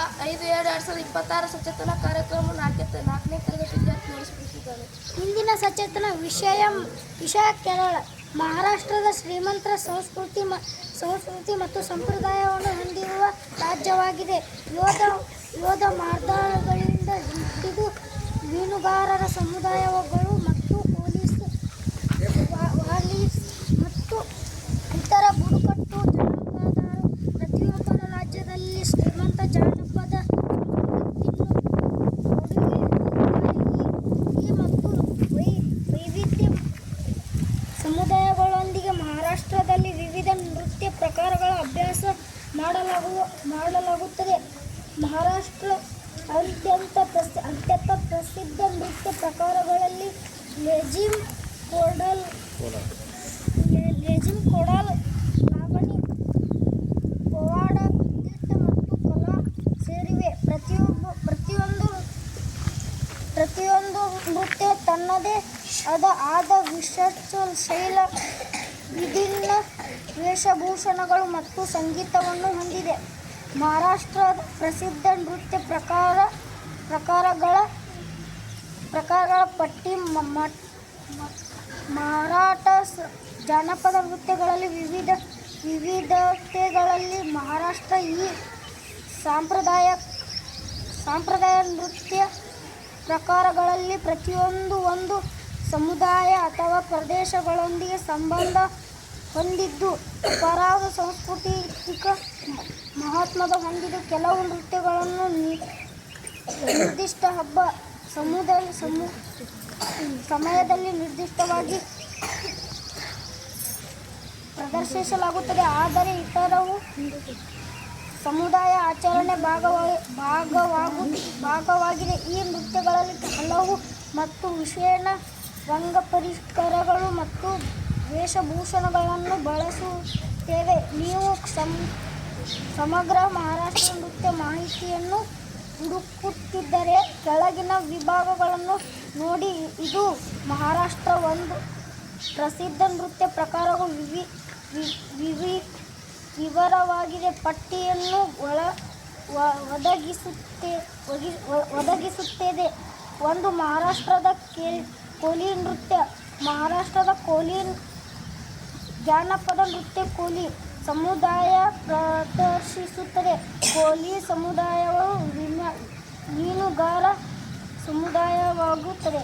5/2/2026 ಸಚೇತನ ಕಾರ್ಯಕ್ರಮ 4ನೇ ತರಗತಿ ವಿದ್ಯಾರ್ಥಿ ನಡೆಸಿಕೊಟ್ಟಿದ್ದಾರೆ. ಇಂದಿನ ಸಚೇತನ ವಿಷಯ ಕೇರಳ. ಮಹಾರಾಷ್ಟ್ರದ ಶ್ರೀಮಂತ ಸಂಸ್ಕೃತಿ ಮತ್ತು ಸಂಪ್ರದಾಯವನ್ನು ಹೊಂದಿರುವ ರಾಜ್ಯವಾಗಿದೆ. ಯೋಧ ಮಾರ್ದಗಳಿಂದ ಹಿಡಿದು ಮೀನುಗಾರರ ಸಮುದಾಯಗಳು ಮತ್ತು ವಾಲಿಸ್ ಮತ್ತು ಇತರ ಬುಡಕಟ್ಟು ಜನಾಂಗದವರು ಪ್ರತಿಯೊಬ್ಬರ ರಾಜ್ಯದಲ್ಲಿ ಶ್ರೀಮಂತ ಜಾನಪದ ಕೊಡುಗೆ ಮತ್ತು ವೈವಿಧ್ಯ ಸಮುದಾಯಗಳೊಂದಿಗೆ ಮಹಾರಾಷ್ಟ್ರದಲ್ಲಿ ವಿವಿಧ ನೃತ್ಯ ಪ್ರಕಾರಗಳ ಅಭ್ಯಾಸ ಮಾಡಲಾಗುತ್ತದೆ. ಮಹಾರಾಷ್ಟ್ರ ಅತ್ಯಂತ ಪ್ರಸಿದ್ಧ ನೃತ್ಯ ಪ್ರಕಾರಗಳಲ್ಲಿ ಲೆಜಿಮ್, ಕೊಡಲ್, ಲಾವಣಿ, ಪವಾಡ, ನೃತ್ಯ ಮತ್ತು ಕಲಾ ಸೇರಿವೆ. ಪ್ರತಿಯೊಂದು ನೃತ್ಯ ತನ್ನದೇ ಆದ ವಿಶಿಷ್ಟ ಶೈಲಿ, ವಿಭಿನ್ನ ವೇಷಭೂಷಣಗಳು ಮತ್ತು ಸಂಗೀತವನ್ನು ಹೊಂದಿದೆ. ಮಹಾರಾಷ್ಟ್ರದ ಪ್ರಸಿದ್ಧ ನೃತ್ಯ ಪ್ರಕಾರಗಳ ಪಟ್ಟಿ. ಮರಾಠ ಜಾನಪದ ನೃತ್ಯಗಳಲ್ಲಿ ವಿವಿಧತೆಗಳಲ್ಲಿ ಮಹಾರಾಷ್ಟ್ರ ಈ ಸಾಂಪ್ರದಾಯ ನೃತ್ಯ ಪ್ರಕಾರಗಳಲ್ಲಿ ಪ್ರತಿಯೊಂದು ಒಂದು ಸಮುದಾಯ ಅಥವಾ ಪ್ರದೇಶಗಳೊಂದಿಗೆ ಸಂಬಂಧ ಹೊಂದಿದ್ದು ಅಪಾರ ಸಾಂಸ್ಕೃತಿಕ ಮಹತ್ವ ಹೊಂದಿದೆ. ಕೆಲವು ನೃತ್ಯಗಳನ್ನು ನಿರ್ದಿಷ್ಟ ಹಬ್ಬ ಸಮಯದಲ್ಲಿ ನಿರ್ದಿಷ್ಟವಾಗಿ ಪ್ರದರ್ಶಿಸಲಾಗುತ್ತದೆ, ಆದರೆ ಇತರವು ಸಮುದಾಯ ಆಚರಣೆ ಭಾಗವಾಗಿದೆ. ಈ ನೃತ್ಯಗಳಲ್ಲಿ ಹಲವು ಮತ್ತು ವಿಶೇಷ ರಂಗಪರಿಕರಗಳು ಮತ್ತು ವೇಷಭೂಷಣಗಳನ್ನು ಬಳಸುತ್ತೇವೆ. ನೀವು ಸಮಗ್ರ ಮಹಾರಾಷ್ಟ್ರ ನೃತ್ಯ ಮಾಹಿತಿಯನ್ನು ಹುಡುಕುತ್ತಿದ್ದರೆ ಕೆಳಗಿನ ವಿಭಾಗಗಳನ್ನು ನೋಡಿ. ಇದು ಮಹಾರಾಷ್ಟ್ರ ಒಂದು ಪ್ರಸಿದ್ಧ ನೃತ್ಯ ಪ್ರಕಾರವು ವಿವರವಾಗಿದೆ ಪಟ್ಟಿಯನ್ನು ಒದಗಿಸುತ್ತದೆ. 1. ಮಹಾರಾಷ್ಟ್ರದ ಕೋಲಿ ನೃತ್ಯ. ಮಹಾರಾಷ್ಟ್ರದ ಕೋಲಿ ಜಾನಪದ ನೃತ್ಯ ಕೋಲಿ ಸಮುದಾಯ ಪ್ರದರ್ಶಿಸುತ್ತದೆ. ಕೋಲಿ ಸಮುದಾಯವು ಮೀನುಗಾರ ಸಮುದಾಯವಾಗುತ್ತದೆ.